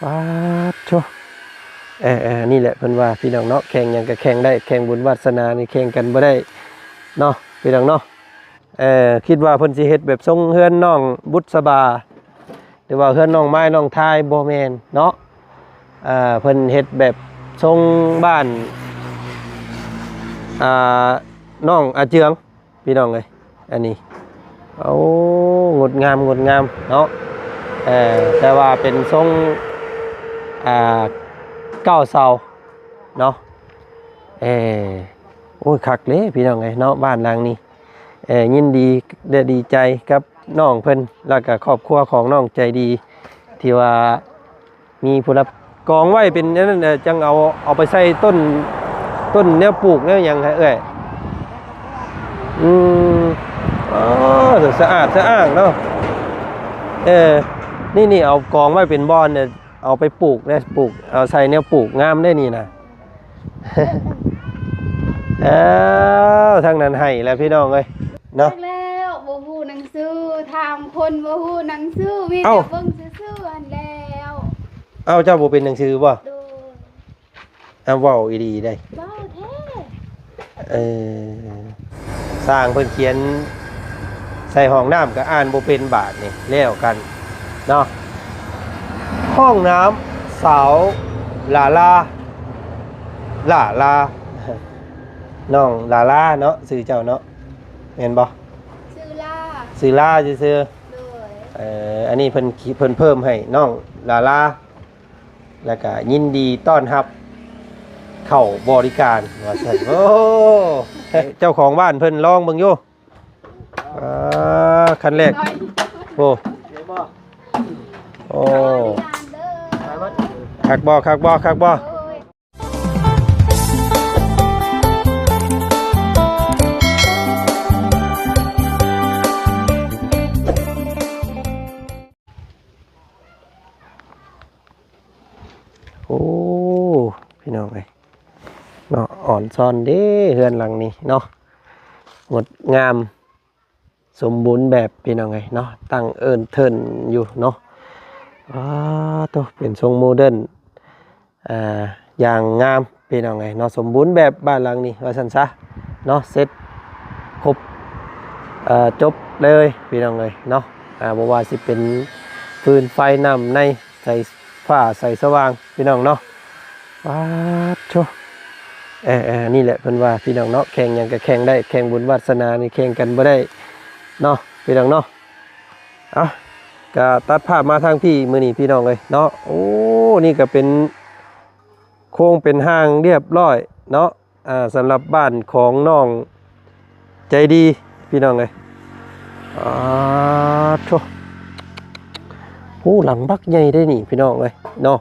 ว้าโชนี่แหละเพิ่นว่าพี่น้องเนาะแข่งหยังก็แข่งได้แข่งบุญวาสนานี่แข่งกันบ่ได้เนาะพี่น้องเนาะคิดว่าเพิ่นสิเฮ็ดแบบทรงเฮือนน้องบุษบาหรือว่าเฮือนน้องไม้น้องทายบ่แม่นเนาะเพิ่นเฮ็ดแบบทรงบ้านน้องอาเจืองพี่น้องเอ้ยอันนี้เอางดงามเนาะแต่ว่าเป็นทรงเก้าเสาเนาะโอ้ยคักเลยพี่น้องไงเนาะบ้านหลังนี้ยินดีดีใจกับน้องเพิ่นแล้วก็ครอบครัวของน้องใจดีที่ว่ามีผู้รับกองไว้เป็นนั่นจังเอาไปใส่ต้นแนวปลูกแนวหยังไงอ๋อสะอาดเนาะนี่เอากองไว้เป็นบอนเนี่ยเอาไปปลูกได้ปลูกเอาใส่แนวปลูกงามได้นี่นะทางนั้นให้แล้วพี่น้องเอ้ยเนาะแล้วบ่ฮู้หนังสือถามคนบ่ฮู้หนังสือมีแต่เบิ่งซื่อๆอันแล้วเจ้าบ่เป็นหนังสือบ่เว้าอีดีได้เว้าแท้สร้างเพิ่นเขียนใส่ห้องน้ำก็อ่านบ่เป็นบาทนี่แล้วกันเนาะห้องน้ำสาวลาน้องลาเนาะชื่อเจ้าเนาะเห็นบ่ชื่อล่าซื่ออันนี้เพิ่นเพิ่มให้น้องลาแล้วก็ยินดีต้อนรับเข้าบริการว่าซั่นโอ้เจ้าของบ้านเพิ่นลองเบิ่งอยู่คันแรกโอ้คักบ่โอ้พี่น้องเอ้ยเนาะอ่อนซ่อนเด้เฮือนหลังนี้เนาะงดงามสมบูรณ์แบบพี่น้องเอ้ยเนาะตั้งเทินอยู่เนาะตัวเป็นทรงโมเดิร์นอย่างงามพี่น้องเอ้ยเนาะสมบูรณ์แบบบ้านหลังนี้ว่าซั่นซะเนาะเสร็จครบจบเลยพี่น้องเอ้ยเนาะบ่ว่าสิเป็นฟืนไฟน้ำในใส่ฟ้าใส่สว่างพี่น้องเนาะโชนี่แหละเพิ่นว่าพี่น้องเนาะแข่งหยังก็แข่งได้แข่งบุญวาสนานี่แข่งกันบ่ได้เนาะพี่น้องเนาะก็ตัดภาพมาทางพี่มื้อนี้พี่น้องเลยเนาะโอ้นี่ก็เป็นโค้งเป็นห้างเรียบร้อยเนาะสำหรับบ้านของน้องใจดีพี่น้องเลยโธ่โอ้หลังบักใหญ่ได้นี่พี่น้องเลยเนาะ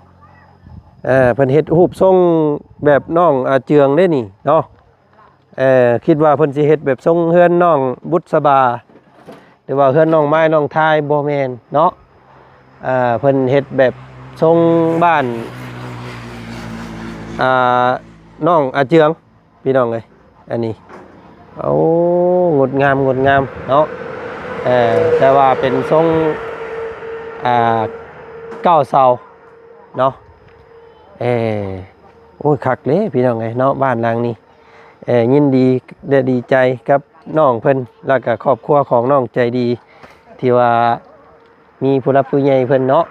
เพิ่นเฮ็ดรูปทรงแบบน้องอาเจืองได้นี่เนาะคิดว่าเพิ่นสิเฮ็ดแบบทรงเฮือนน้องบุษบาหรือว่าเฮือนน้องไม้น้องทายบ่แม่นเนาะเพิ่นเฮ็ดแบบทรงบ้านน้องอาเจืองพี่น้องเอ้ยอันนี้โอ้งดงามเนาะแต่ว่าเป็นทรงเก้าเสาเนาะโอ้ยคักเลยพี่น้องไงเนาะบ้านหลังนี้ยินดีดีใจกับน้องเพิ่นแล้วก็ครอบครัวของน้องใจดีที่ว่ามีผู้รับผู้ใหญ่เพิ่นเนาะ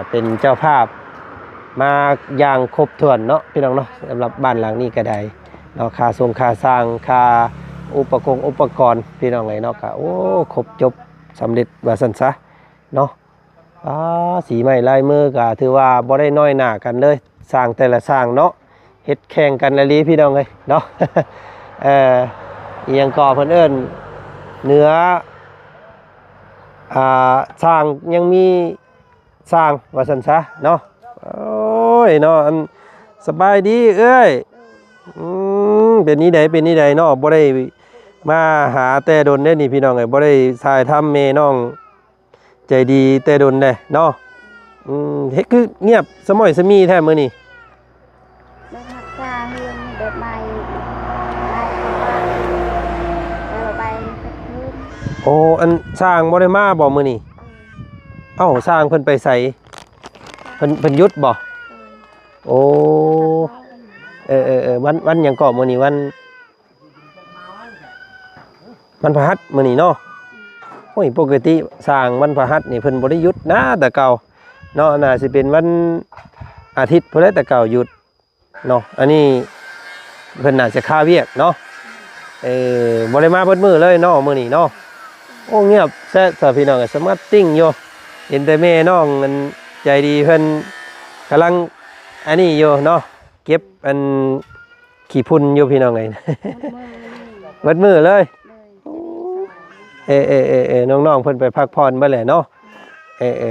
เป็นเจ้าภาพมาอย่างครบถ้วนเนาะพี่น้องเนาะสำหรับบ้านหลังนี้ก็ได้เนาะค่าส่งค่าสร้างค่าอุปกรณ์พี่น้องไงเนาะก็โอ้ครบจบสำเร็จว่าซั่นซะเนาะสีไม้ลายมือก็ถือว่าบ่ได้น้อยหน้ากันเลยสร้างแต่ละสร้างเนาะเฮ็ดแข่งกันอะไรพี่น้องเลยเนาะยังก่อเพิ่นเอิ้นเนื้อสร้างยังมีสร้างว่าซั่นซะเนาะโอ้ยเนาะสบายดีเอ้ยเป็นนี่ใดเนาะบ่ได้มาหาแต่ดนได้นี่พี่น้องเอ้ยบ่ได้ถ่ายทำเมน้องใจดีแต่ดนได้เนาะเฮ็ดคือเงียบสมอยสมีแท้มื้อนี้ได้รักษาเฮือนแบบใหม่แล้วไปคืนโอ้อันสร้างบ่ได้มาบ่มื้อนี้สร้างเพิ่นไปไส เพิ่นหยุดบ่โอ้วันหยังก่อมื้อนี้วันพฤหัสมื้อนี้เนาะโอ้ยปกติสร้างวันพฤหัสนี่เพิ่นบ่ได้หยุดนะแต่เก่าเนาะน่าสิเป็นวันอาทิตย์พุ่นแหละแต่เก่าหยุดเนาะอันนี้เพิ่นน่าจะค่าเวียกเนาะบ่ได้มาเบิดมื้อเลยเนาะมื้อนี้เนาะโอ้เงียบแซ่บพี่น้องสมาร์ตติ้งอยู่เห็นแต่แม่น้องมันใจดีเพิ่นกำลังอันนี้อยู่เนาะเก็บอันขี้พุ่นอยู่พี่น้องไง เบิดมื้อเลยน้องๆเพิ่นไปพักผ่อนบ่แหละเนาะ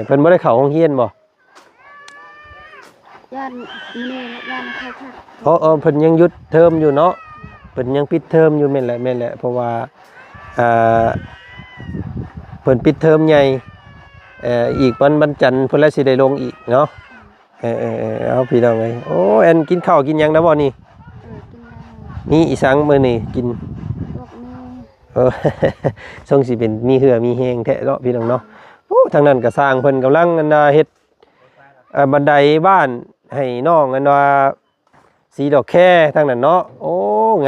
เพิ่นบ่ได้เข้าโรงเรียนบ่ย่านมื้อนี้ย่านเข้าค่ะ เพิ่นยังหยุดเทอมอยู่เนาะเพิ่นยังปิดเทอมอยู่แม่นแหละเพราะว่าเพิ่นปิดเทอมใหญ่อีกวันจันทร์เพิ่นแล้วสิได้ลงอีกเนาะเอาพี่น้องเอ้ยโอ้แอนกินข้าวกินหยังนะบ่นี่กินแล้วมีอีสังมื้อนี้กินพวกนี้ทรงสิเป็นมีเหือมีแฮงแท้เนาะพี่น้องเนาะโอ้ทางนั้นก็สร้างเพิ่นกำลังอันเฮ็ดบันไดบ้านให้น้องอันว่าสีดอกแค่ทางนั้นเนาะโอ้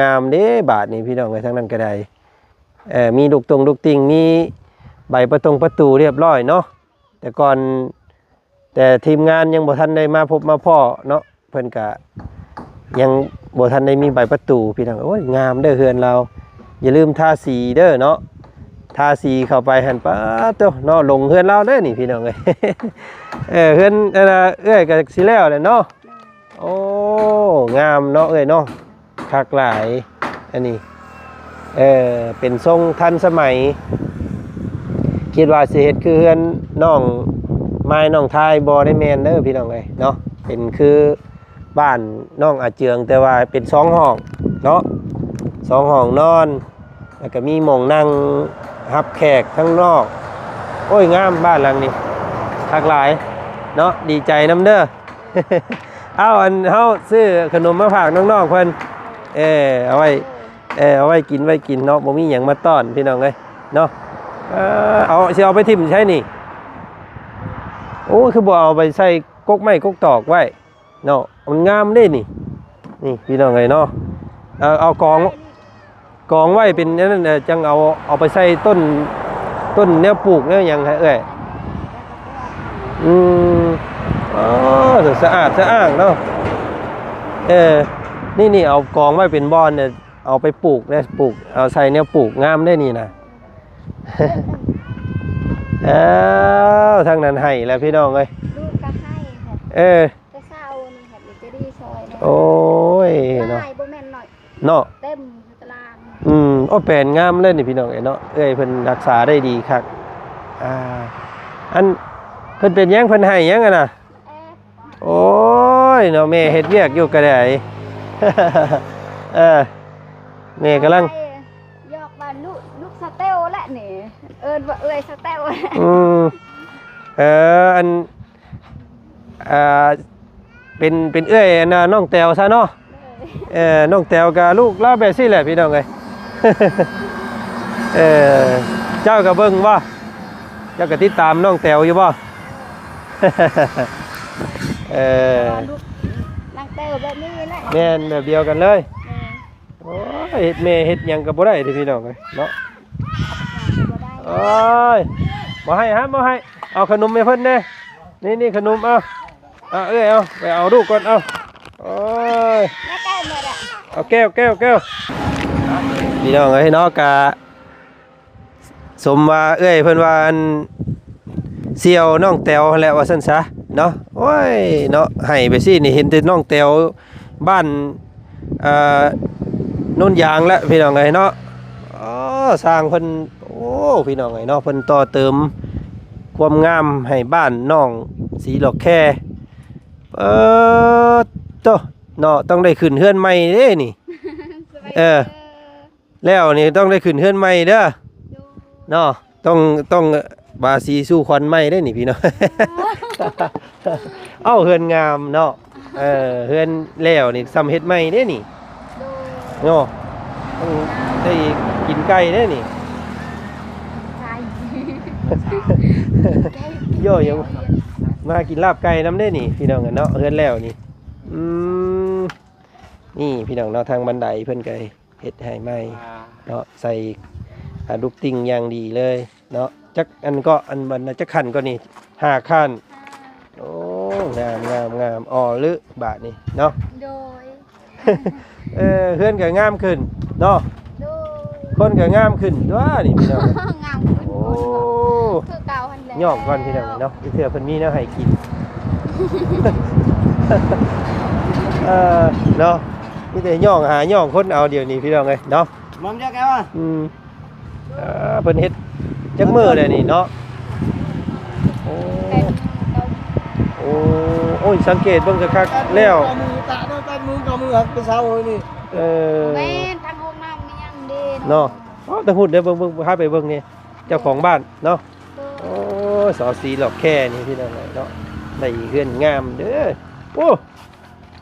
งามเด้บาดนี้พี่น้องเอ้ยทางนั้นก็ได้มีลูกติ่งมีใบประตูเรียบร้อยเนาะแต่ทีมงานยังบ่ทันได้มาพบมาพ่อเนาะเพิ่นก็ยังบ่ทันได้มีใบประตูพี่น้องโอ้ยงามเด้อเฮือนเราอย่าลืมทาสีเด้อเนาะทาสีเข้าไปหันป๊าดโตเนาะลงเฮือนเราเด้อนี่พี่น้องเอ้ย เฮือนเอ้ยก็สิแล้วแหละเนาะโอ้งามเนาะเอ้ยเนาะคักหลายอันนี้เป็นทรงทันสมัยคิดว่าสิเฮ็ดคือเฮือนน้องไม้น้องทายบ่ได้แม่นเด้อพี่น้องเอ้ยเนาะเป็นคือบ้านน้องอาเจืองแต่ว่าเป็น2ห้องเนาะ2ห้องนอนแล้วก็มีหม่องนั่งรับแขกข้างนอกโอ้ยงามบ้านหลังนี้คักหลายเนาะดีใจนำเด้อ เอาอันเฮาซื้อขนมมาฝากน้องๆเพิ่นเอาไว้กินเนาะบ่มีหยังมาต้อนพี่น้องเอ้ยเนาะเอาสิเอาไปทิ่มใช่นี่โอ้คือบ่เอาไปใส่กกไม้กกตอกไว้เนาะมันงามเด้นี่พี่น้องเอ้ยเนาะเอากองไว้เป็นนั่นจังเอาไปใส่ต้นแนวปลูกแนวหยังให้เอ้ยอ๋อสะอาดสะอ้างเนาะนี่เอากองไว้เป็นบอนเนี่ยเอาไปปลูกเนี่ยปลูกเอาใส่เนี่ยปลูกงามได้นี่นะ ทางนั้นให้แล้วพี่น้องเอ้ยลูกก็ให้ครับจะเศร้านี่ครับจะดีซอยโอ้ยเนาะบ่แม่นหน่อยเนาะเต็มตาราง โอ้แปลนงามเลยนี่พี่น้องเอ้ยเนาะเอ้ยเพิ่นรักษาได้ดีคักอันเพิ่นเป็นยังเพิ่นให้ยังอ่ะน่ะโอ้ยเนาะแม่เฮ็ดเวียกอยู่ก็ได้แม่กำลังยอกบ้านลูกสเตลแหละนี่ว่าเอ้ยสเตลอันเป็นเอ้ยน่ะน้องแตวซะเนาะน้องแตวกับลูกเล่าแบบซี่แหละพี่น้องเอ้ยเจ้าก็เบิ่งบ่เจ้าก็ติดตามน้องแตวอยู่บ่ลูกนางเตลแบบนี้แหละแม่นแบบเดียวกันเลยโอ้ยเฮ็ดแม่เฮ็ดหยังก็บ่ได้เด้พี่น้องเอ้ยเนาะโอ้ยบ่ให้บ่ให้เอาขนมให้เพิ่นแน่นี่ขนมเอาเอ้ยเอาไปเอาลูกก่อนเอาโอ้ยเอาแก้วพี่น้องเอ้ยเนาะกะสมว่าเอ้ยเพิ่นว่าอันเสี่ยวน้องแตวแหละว่าซั่นซะเนาะโอ้ยเนาะให้ไปสินี่เห็นแต่น้องแตวบ้านนุ่นยางแล้วพี่น้องเอ้ยเนาะสร้างเพิ่นโอ้พี่น้องเอ้ยเนาะเพิ่นต่อเติมความงามให้บ้านน้องสีดอกแค่โตเนาะต้องได้ขึ้นเฮือนใหม่เด้นี่แล้วนี่ต้องได้ขึ้นเฮือนใหม่เด้อเนาะต้องบาสีสู้ควันใหม่ได้นี่พี่น้อง เอ้าเฮือนงามเนาะเฮือนแล้วนี่ซ้ำเฮ็ดใหม่เด้นี่เนาะต้องได้กินไก่เด้นี่โย่ยังม มากินลาบไก่น้ำได้นี่พี่น้องกันเนาะเฮือนแล้วนี่นี่พี่น้องเนาะทางบันไดเพิ่นก็เฮ็ดให้ใหม่เนาะใส่ลูกติ่งอย่างดีเลยเนาะจักอันก็อันมันจักขันก็นี่5ขั้นโอ้งามอ๋อลึบาทนี่เนาะ โดย เฮือนก็งามขึ้นเนาะ โดย คนก็งามขึ้นด้วยนี่พี่น้อง งามขึ้น โอ้ คือเก่าหันแล้ว ย่องก่อนพี่น้องเนาะเถื่อเพิ่นมีแนวให้กิน เนาะมีแต่ย่องหาย่องคนเอาเดี๋ยวนี้พี่น้องเอ้ยเนาะ Mắm chắc em à? เพิ่นเฮ็ดจักมื้อเลยนี่เนาะโอ้ แต่ต้ม โอ้ยสังเกตเบิ่งคักๆแล้ว Có mưa tạ đó, tay mưa có mưa hạt cái sao rồi nè. แม่นทางห้องน้ำมียังเด่น เนาะอ๋อแต่พูดเด้อเบิ่งพาไปเบิ่งนี่เจ้าของบ้านเนาะโอ้สอสีหลอกแค่นี่พี่น้องเอ้ยเนาะได้เฮือนงามเด้อโอ้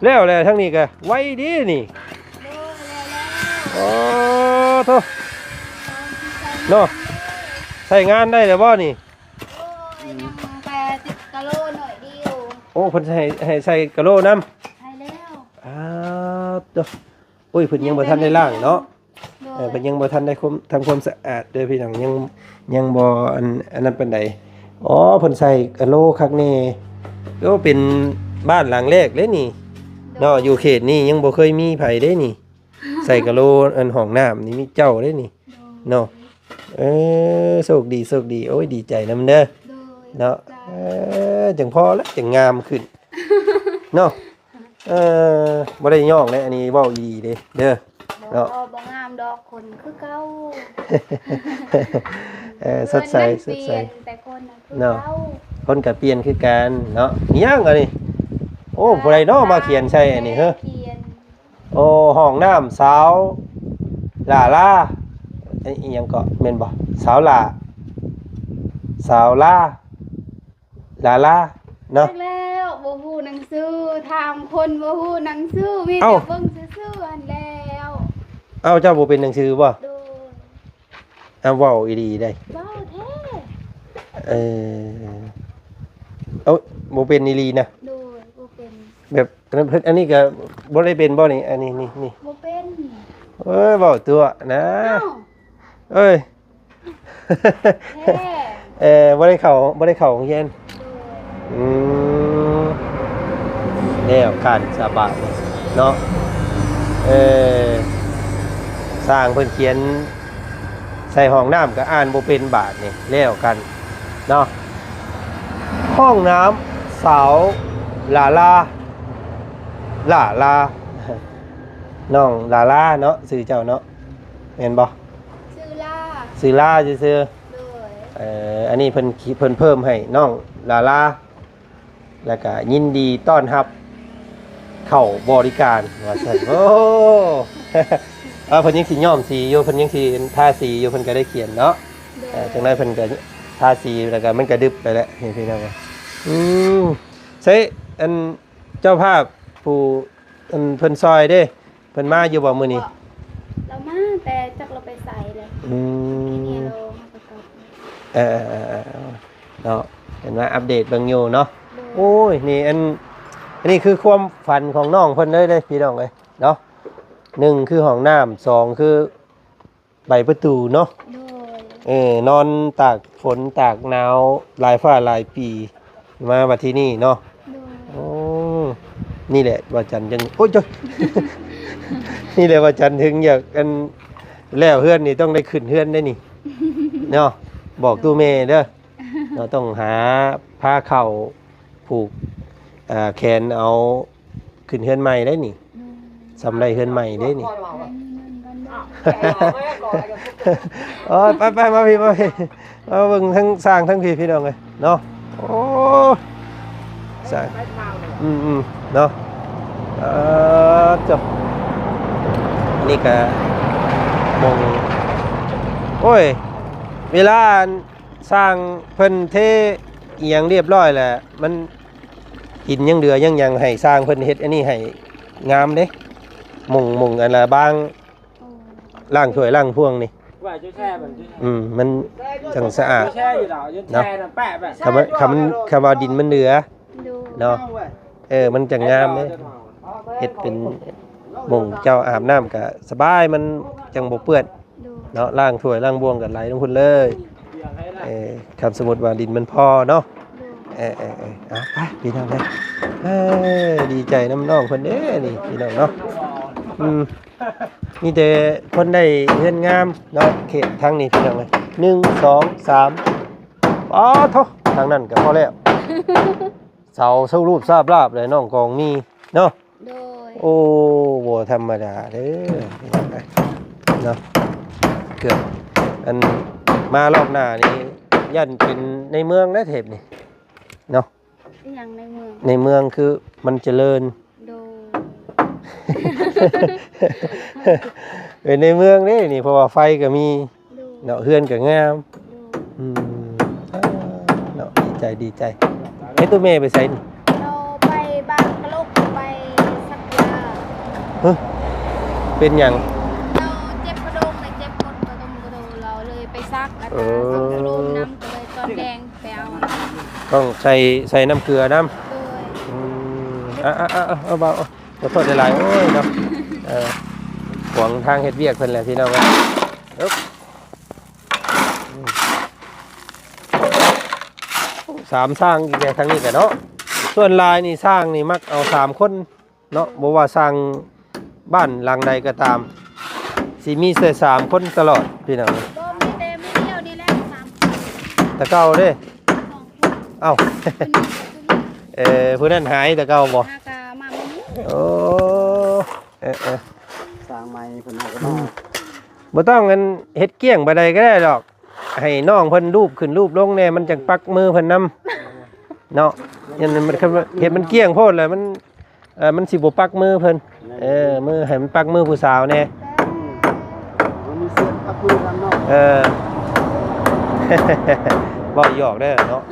แล้วแหละทั้งนี้ก็ไวดีนี่ โดยแล้ว โอ้โธ่เนาะใช้งานได้แล้วบ่นี่ โอ้ยยัง80กิโลหน่อยเดียว โอ้เพิ่นให้ใส่กะโหลนำ ใช่แล้ว เด้อโอ้ยเพิ่นยังบ่ทันได้ล้างเนาะ โดย เพิ่นยังบ่ทันได้ทำความสะอาดเด้อพี่น้องยังบ่อันนั้นปานใดอ๋อเพิ่นใส่กะโหลคักแน่ก็เป็นบ้านหลังแรกเลยนี่เนาะอยู่เขตนี้ยังบ่เคยมีไผเด้นี่ ใส่กะโหลอันห้องน้ำนี่มีเจ้าเด้นี่เนาะโชคดีโอ้ยดีใจนำเด้อ โดย เนาะจังพอแล้วจังงามขึ้นเนาะบ่ได้ย่องเลยอันนี้เว้าอีเด้เด้อ เนาะ บ่งามดอกคนคือเก่า สดใส เพิ่นนั่นเปลี่ยนแต่คนน่ะคือ เนาะ เก่า คนก็เปลี่ยนคือกันเนาะมีหยังอันนี้โอ้ผู้ใดเนาะมาเขียนใช่อันนี้เฮ้อ เขียน โอ้ห้องน้ำสาวลาอีหยังก็แม่นบ่สาวลาเนาะ แล้วบ่ฮู้หนังสือถามคนบ่ฮู้หนังสือมี เอ้า แต่เบิ่งซื่อๆอันแล้ว เอ้าเจ้าบ่เป็นหนังสือบ่ โดย เว้าอีดีได้ เว้าแท้ เอ้าบ่เป็นอีหลีนะ โดยบ่เป็น แบบอันนี้ก็บ่ได้เป็นบ่นี่อันนี้นี่ บ่เป็น เอ้ยเว้าตัวนะ เอ้า เอ้ย แท้ บ่ได้เข้าโรงเรียน โดย อืมแล้วการสาบานเนาะสร้างเพิ่นเขียนใส่ห้องน้ำก็อ่านบ่เป็นบาทนี่แล้วกันเนาะห้องน้ำสาวลาน้องลาเนาะชื่อเจ้าเนาะแม่นบ่ ชื่อล่า ชื่อลาซื่อ โดย อันนี้เพิ่นเพิ่มให้น้องลาแล้วก็ยินดีต้อนรับเข้าบริการว่าซั่นโอ้ เพิ่นยังสิย้อมสีอยู่เพิ่นยังสิทาสีอยู่เพิ่นก็ได้เขียนเนาะ โดย จังได๋เพิ่นก็ทาสีแล้วก็มันก็ดึบไปแล้วนี่พี่น้องใช่อันเจ้าภาพผู้อันเพิ่นซอยเด้เพิ่นมาอยู่บ่มื้อนี้ เรามาแต่จักเราไปใส่เลย นี่เรามาประกอบ เนาะเห็นว่าอัปเดตเบิ่งอยู่เนาะ โดย โอ้ยนี่อันนี้คือความฝันของน้องเพิ่นเลยพี่น้องเอ้ยเนาะ1คือห้องน้ำ2คือใบประตูเนาะ โดย นอนตากฝนตากหนาวหลายฟ้าหลายปีมาบัดที่นี่เนาะ โดย โอ้นี่แหละว่าจันจังโอ้ยจ้ะ นี่แหละว่าจันถึงอยากกันแล้วเฮือนนี่ต้องได้ขึ้นเฮือนได้นี่ เนาะบอกตู้เมย์เด้อเราต้องหาผ้าเข่าผูกแขนเอาขึ้นเฮือนใหม่ได้นี่สำไรเฮือนใหม่ได้นี่ โอ้ยไปมาพี่มาเบิ่งทั้งสร้างทั้งพี่น้องเลยเนาะโอ้สร้างเนาะจบนี่ก็มองโอ้ยเวลาสร้างเพิ่นเทเอียงเรียบร้อยแหละมันหินยังเดือยังให้สร้างเพิ่นเฮ็ดอันนี้ให้งามเด้มุงอันละบางล่างถ้วยล่างพวงนี่ Vậy chứ xe mình chứ. มันจังสะอาด Xe gì đó, chứ xe là bẹ bẹ. คำว่าดินมันเหลือ เนาะมันจะงามเด้เฮ็ดเป็นหม่องเจ้าอาบน้ำก็สบายมันจังบ่เปื้อน ดู เนาะล้างถ้วยล้างบ่วงก็ไหลลงพุ่นเลยคำสมมุติว่าดินมันพอเนาะ ดู ไปพี่น้องเลยดีใจน้ำน้องคนเด้นี่พี่น้องเนาะมีแต่คนได้เงินงามเนาะเขตทางนี้พี่น้องเลย1 2 3อ๋อโททางนั้นก็พอแล้ว เสาเสารูปทราบราบเลยน้องกองมีเนาะ โดย โอ้โหธรรมดาเด้อพี่น้องเอ้ยเนาะเกือบอันมารอบหน้านี่ยันเป็นในเมืองนะเทพนี่เนาะ อีหยังในเมือง ในเมืองคือมันเจริญ ดู เป็นในเมืองนี่นี่เพราะว่าไฟก็มี ดู เนาะเฮือนก็งาม ดู อืมเนาะดีใจเฮ้ยตัวแม่ไปใส่นี่ เราไปบางกะลุกไปสักยา เฮ้ยเป็นหยัง เราเจ็บกระดูกเจ็บกดกระดูกเราเลยไปซักแล้วก็ซักกระดูกน้ำก็เลยตอนแดงไปเอา ต้องใส่น้ำเกลือน้ำ โดย เอาเบาขอโทษหลายๆโอ้ยเนาะหวงทางเฮ็ดเวียกเพิ่นแหละพี่น้องครับสามสร้างอีกอย่างทางนี้กันเนาะส่วนลายนี่สร้างนี่มักเอา3 คนเนาะบ่ว่าสร้างบ้านหลังใดก็ตามสิมีแต่3 คนตลอดพี่น้อง โดมมีเต็มเดียวดีแล้ว3 แต่เก่าเด้ 2 เอ้า ผู้นั้นหายแต่เก่าบ่ อากามามื้อนี้ โอ้ สร้างใหม่เพิ่นเอาก็มา บ่ต้องกันเฮ็ดเกี้ยงบ่ได้ก็ได้ดอกให้น้องเพิ่นรูปขึ้นรูปลงแน่มันจังปักมือเพิ่นนำเนาะยันมันเฮ็ดมันเกี้ยงโพดเลยมันสิบ่ปักมือเพิ่นมือให้มันปักมือผู้สาวแน่ มันมีเสียงพักมือกันเนาะ บ่หยอกเด้อเนาะ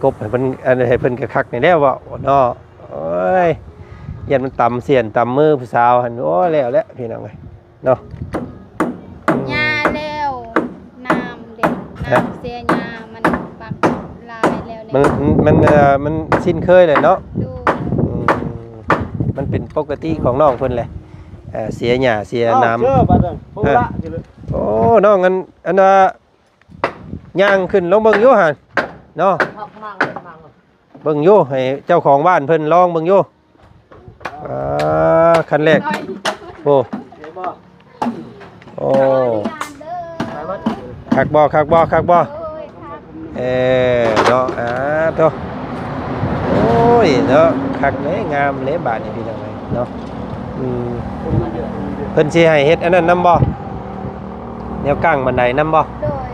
กบให้เพิ่นอันให้เพิ่นคักๆนี่แล้วว่าเนาะโอ้ยยันมันต่ำเสียนต่ำมือผู้สาวหั่นโอ้แล้วพี่น้องเอ้ยเนาะ ยาแล้วน้ำเด็กน้ำเสียยามันปักลายแล้วเนี่ย มันสิ้นเคยเลยเนาะ ดู มันเป็นปกติของน้องเพิ่นแหละเสียหญ้าเสียน้ำ เชื่อบัดนั้นผมละสิเลย โอ้น้องอันน่ะย่างขึ้นลงเบิ่งอยู่หั่นเนาะ พักนั่งเลยนั่งเลย เบิ่งอยู่ให้เจ้าของบ้านเพิ่นลองเบิ่งอยู่คันแรก น้อย โอ้ เดี๋ยวบ่ โอ้ ยานเด้อ ไปวัด คักบ่ โอ้ยครับ เนาะโตโอ้ยเนาะคักเลยงามเลยบาดนี้พี่น้องเอ้ยเนาะคนมาเยอะ เพิ่นสิให้เฮ็ดอันนั้นนำบ่แนวกั้งบันไดนำบ่ โดย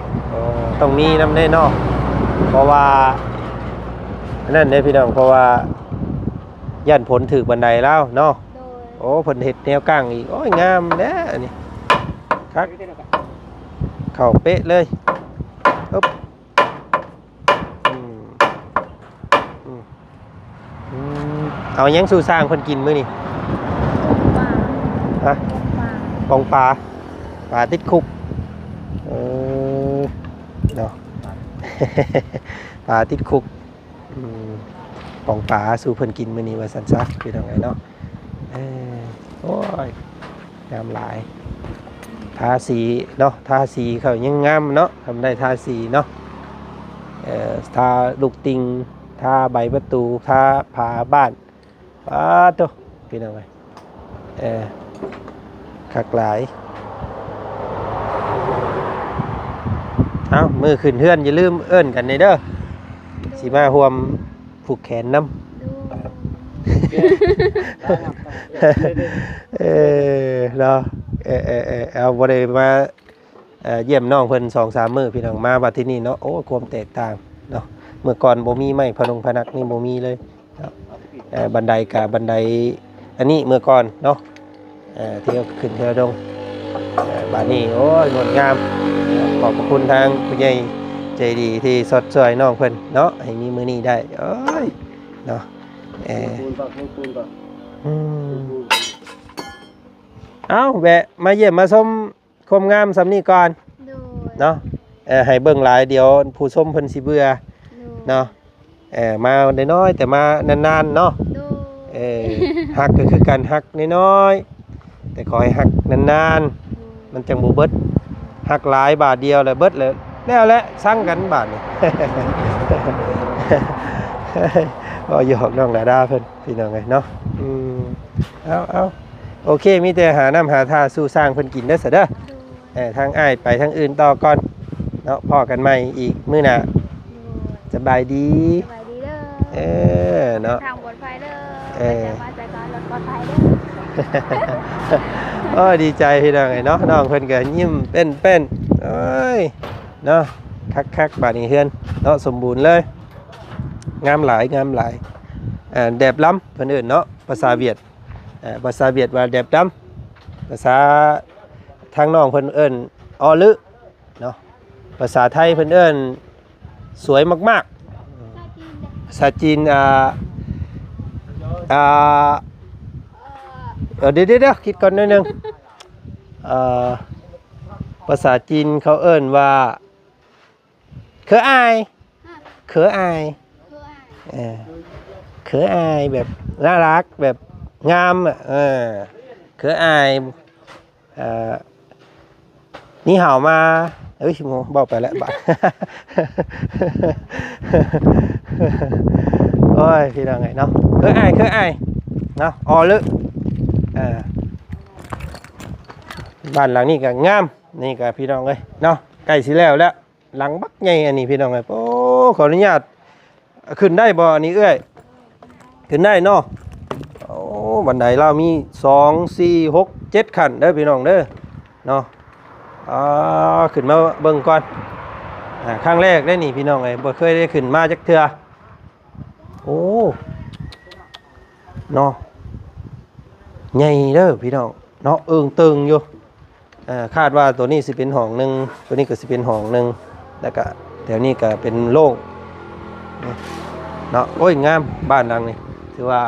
ต้องมีนำแน่เนาะเพราะว่าอันนั้นเด้พี่น้องเพราะว่าย่านผลถึกบันไดแล้วเนาะ โดย โอ้เพิ่นเฮ็ดแนวกั้งอีกโอ้ยงามแท้อันนี้คักเข้าเป๊ะเลยอึ๊บเอายังสู่สร้างเพิ่นกินมื้อนี่ ป่า ฮะ ป่า ปองปลาติดคุกเนาะ ปลาติดคุกปองปลาสู่เพิ่นกินมื้อนี้ว่าซั่นซะคือทางไงเนาะโอ้ยงามหลายทาสีเนาะทาสีเขายังงามเนาะทำได้ทาสีเนาะทาลูกติงทาใบประตูทาผาบ้านโตพี่น้องเอ้ยคักหลายเอามือขึ้นเฮือนอย่าลืมเอิ้นกันในเด้อสิมาห่วมผูกแขนน้ำ ดู เนาะเอาบ่ได้มาเยี่ยมน้องเพิ่น 2-3 มื้อพี่น้องมาบัดที่นี่เนาะโอ้ความแตกต่างเนาะเมื่อก่อนบ่มีไม้พนงพนักนี่บ่มีเลยเนาะบันไดกับบันไดอันนี้เมื่อก่อนเนาะเที่ยวขึ้นเที่ยวลงบัดนี้โอ้ยงดงามขอบพระคุณทางผู้ใหญ่ใจดีที่สดสวยน้องเพิ่นเนาะให้มีมื้อนี้ได้โอ้ยเนาะปูนก่อนปูนก่อน เอาแวะมาเยี่ยมมาชมความงามสำนี้ก่อน ดู เนาะให้เบิ่งหลายเดี๋ยวผู้ชมเพิ่นสิเบื่อ ดู เนาะ มาน้อยๆแต่มานานๆเนาะ โดย ฮักก็คือการฮักน้อยๆแต่ขอให้ฮักนานๆมันจังบ่เบิดฮักหลายบาทเดียวแล้วเบิดเลยแล้วแหละสั่งกันบาทนี่ ก็หยอกน้องดาดาเพิ่นพี่น้องไงเนาะเอาโอเคมีแต่หาน้ำหาท่าสู้สร้างเพิ่นกินเด้อเสยเด้อทางอ้ายไปทางอื่นต่อก่อนเนาะพ่อกันใหม่อีกมื้อหน้าสบายดี สบายดีเด้อ เนาะ ทางบนไฟเด้อ เออ มาจากการรถปลอดภัยเด้อ โอ้ดีใจพี่น้องไงเนาะน้องเพิ่นก็ยิ้มเป็นเอ้ยเนาะคักบาดนี้เฮือนเนาะสมบูรณ์เลยงามหลายแดบล้ำเพิ่นเอิ้นเนาะภาษาเวียดภาษาเวียดว่าแดบล้ำภาษาทางน้องเพิ่นเอิ้นออลึเนาะภาษาไทยเพิ่นเอิ้นสวยมากๆภาษาจีนเดี๋ยวคิดก่อนนิดนึงภาษาจีนเขาเอิ้นว่าเขออายเขออายเขออายแบบน่ารักแบบงามเขออายนี่ห่าวมาเอ้ยโมบอกไปแล้วบ้า โอ้ยพี่น้องไงเนาะเขออายเนาะออลึบ้านหลังนี้ก็งามนี่ก็พี่น้องเลยเนาะใกล้สิแล้วหลังบักใหญ่อันนี้พี่น้องเลยโอ้ขออนุญาตขึ้นได้บ่อันนี้เอ้ยขึ้นได้เนาะโอ้บันไดเรามี2 4 6 7ขั้นเด้อพี่น้องเด้อเนาะขึ้นมาเบิ่งก่อนครั้งแรกได้นี่พี่น้องเลยบ่เคยได้ขึ้นมาจักเทื่อโอ้เนาะใหญ่เด้อพี่น้องเนาะตึงอยู่คาดว่าตัวนี้สิเป็นห้องหนึ่งตัวนี้ก็สิเป็นห้องหนึ่งแล้วก็แถวนี้ก็เป็นโล่งเนาะโอ้ยงามบ้านหลังนี้ถือว่า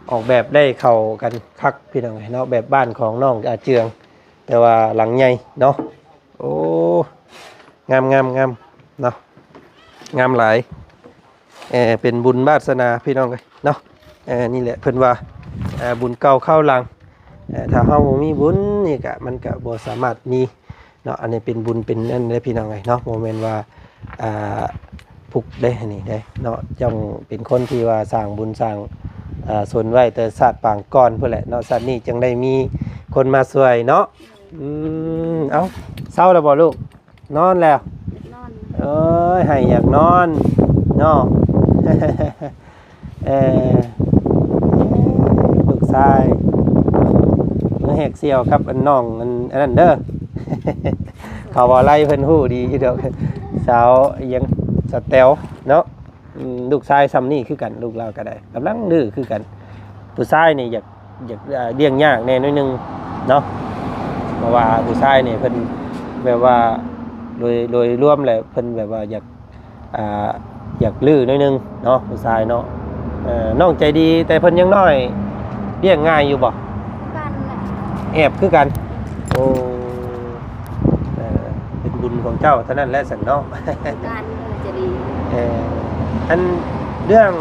ออกแบบได้เข้ากันคักพี่น้องเนาะแบบบ้านของน้องอาเจืองแต่ว่าหลังใหญ่เนาะโอ้งามเนาะงามหลายเป็นบุญวาสนาพี่น้องเลยเนาะนี่แหละเพิ่นว่าบุญเก่าเข้าหลังถ้าเฮาบ่มีบุญนี่ก็มันก็บ่สามารถมีเนาะอันนี้เป็นบุญเป็นนั่นเด้อพี่น้องเอ้ยเนาะบ่แม่นว่าพุกได้นี่ได้เนาะจ้องเป็นคนที่ว่าสร้างบุญสร้างส่วนไว้แต่ศาสตร์ปางก่อนพุ่นแหละเนาะศาสตร์นี้จึงได้มีคนมาช่วยเนาะเอ้าเศร้าแล้วบ่ลูกนอนแล้ว นอน เอ้ยให้อยากนอนเนาะ ลูกชายเมื่อแหกเสี่ยวครับอันน้องอันนั้นเด้อ เขาว่าไล่เพิ่นฮู้ดีอยู่เด้อสาวยังสแตลเนาะลูกชายซ้ำนี่คือกันลูกเราก็ได้กำลังดื้อคือกันผู้ชายนี่อยากเลี้ยงยากแน่น้อยนึงเนาะเพราะว่าผู้ชายนี่เพิ่นแบบว่าโดยรวมแล้วเพิ่นแบบว่าอยากลื้อน้อยนึงเนาะผู้ชายเนาะน้องใจดีแต่เพิ่นยังน้อยเลี้ยงง่ายอยู่บ่ กันแหละ แอบคือกันโอ้เป็นบุญของเจ้าเท่านั้นแหละสันเนาะ กันจะดี อันเรื่อง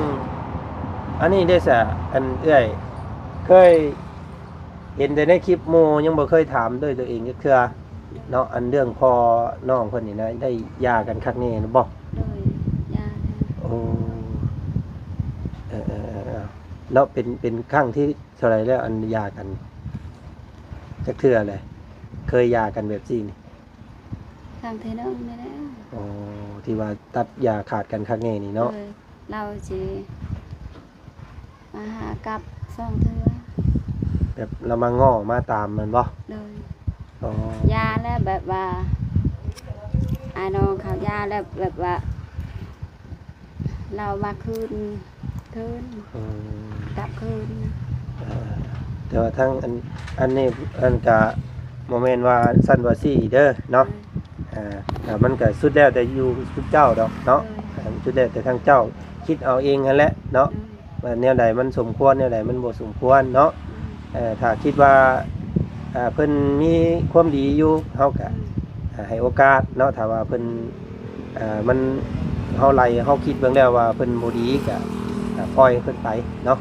อันนี้ได้สะอันเอื้อยเคยเห็นแต่ในคลิปโมยังบ่เคยถามด้วยตัวเองจักเทื่อเนาะอันเรื่องพอน้องเพิ่นนี่นะได้หย่ากันครั้งนี้บ่ เลยยา โอ้แล้วเป็นครั้งที่เท่าไหร่แล้วอันหย่ากันจักเทื่อเลยเคยหย่ากันแบบนี้นี่ ทำเทนึงได้แล้ว อ๋อที่ว่าตัดหย่าขาดกันครั้งนี้นี่เนาะ เลยเราสิมาหากับซ่องเทือ แบบเรามาง้อมาตามมันบ่ เลย อ๋อย าแล้วแบบว่าอาน้องเขายาแล้วแบบว่า เรามาคืนกลับคืน แต่ว่าทั้งอันนี้อันกะโมเมนต์ว่าสั้นว่าซี่เด้อเนาะแต่มันก็สุดแล้วแต่อยู่สุดเจ้าดอกเนาะสุดแล้วแต่ทางเจ้าคิดเอาเองนั่นแหละเนาะว่าแนวใดมันสมควรแนวใดมันบ่สมควรเนาะถ้าคิดว่าเพิ่นมีความดีอยู่เฮาก็ให้โอกาสเนาะถ้าว่าเพิ่นมัน เฮาไล่เฮาคิดเบิ่งแล้วว่าเพิ่นบ่ดีก็ปล่อยเพิ่นไปเนาะ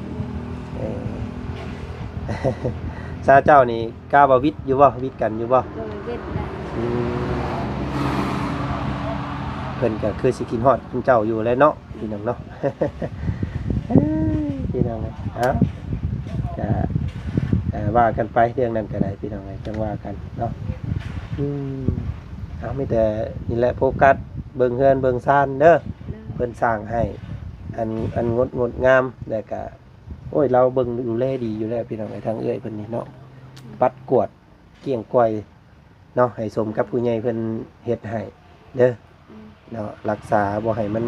เออ ซาเจ้านี่กล้าบ่วิทย์อยู่บ่วิทย์กันอยู่บ่ โดยเวทได้ อืมเพิ่นก็คือสิกินฮอดคุณเจ้าอยู่แล้วเนาะพี่น้องเนาะ พี่น้องเอ้าจะว่ากันไปเรื่องนั้นก็ได้พี่น้องจังว่ากันเนาะเอาไม่แต่นี่แหละโฟกัสเบิ่งเฮือนเบิ่งซ่านเด้อเพิ่นสร้างให้อันงดงามแล้วก็โอ้ยเราเบิ่งดูแลดีอยู่แล้วพี่น้องทางเอื้อยเพิ่นนี่เนาะปัดกวาดเกลี้ยงกวอยเนาะให้สมกับผู้ใหญ่เพิ่นเฮ็ดให้เด้อเนาะรักษาบ่ให้มัน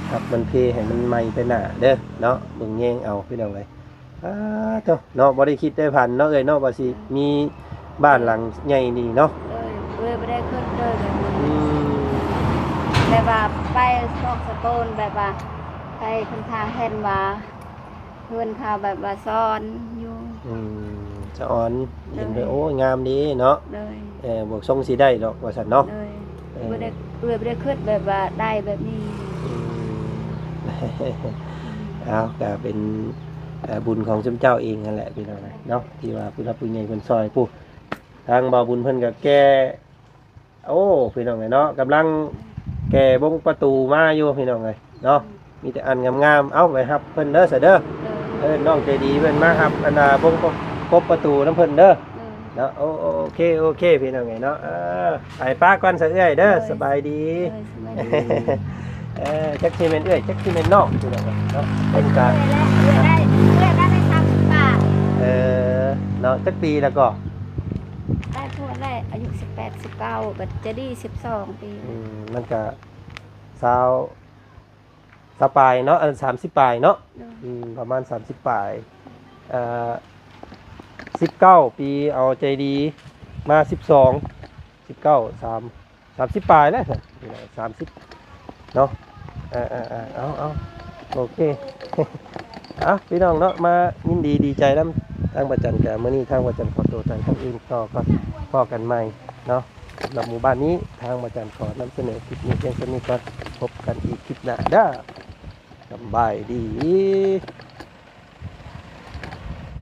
ครับมันเพให้มันใหม่ไปหน้าเด้อเนาะเบิ่งแยงเอาพี่น้องเอ้ยเจ้าเนาะบ่ได้คิดได้พันเนาะเอ้ยเนาะว่าสิมีบ้านหลังใหญ่นี่เนาะเลยบ่ได้ขึ้นเลยแบบนี้ อืม แบบว่าไปซอกสะโตนแบบว่าไปคนทางเห็นว่าเพื่อนเขาแบบว่าซ่อนอยู่ จะอ่อนเห็นไปโอ้ยงามดีเนาะ เลย บวกทรงสิได้ดอกว่าซั่นเนาะ เลยบ่ได้ขึ้นแบบว่าได้แบบนี้ เอาก็เป็นบุญของเจ้าเจ้าเองนั่นแหละพี่น้องเนาะที่ว่าผู้รับผู้ใหญ่เพิ่นซอยผู้ทางบ่าวบุญเพิ่นก็แก้โอ้พี่น้องเนาะกำลังแก้บงประตูมาอยู่พี่น้องเนาะมีแต่อันงามๆเอ้าไปครับเพิ่นเด้อซะเด้อน้องใจดีเพิ่นมาครับอันบงกบประตูน้ำเพิ่นเด้อเนาะโอเคพี่น้องเนาะไปป้าก่อนซะเอ้ยเด้อสบายดีจักสิแม่นเอ้ยจักสิแม่นน้องพี่น้องเนาะเป็นการได้30 บาท เนาะจักปีแล้วก็ ได้พวกได้อายุ18 19ก็จะดี12 ปี มันก็20ปลายเนาะ30ปลายเนาะประมาณ30ปลาย19ปีเอาใจดีมา12 19 30ปลายแล้ว30เนาะเอาโอเค พี่น้องเนาะมายินดีดีใจน้ำทางประจันกับมื้อนี้ทางประจันขอตัวทางอื่นต่อก็พอกันใหม่เนาะสำหรับหมู่บ้านนี้ทางประจันขอนำเสนอคลิปนี้เพียงเท่านี้ก่อนพบกันอีกคลิปหน้าเด้อสบายดี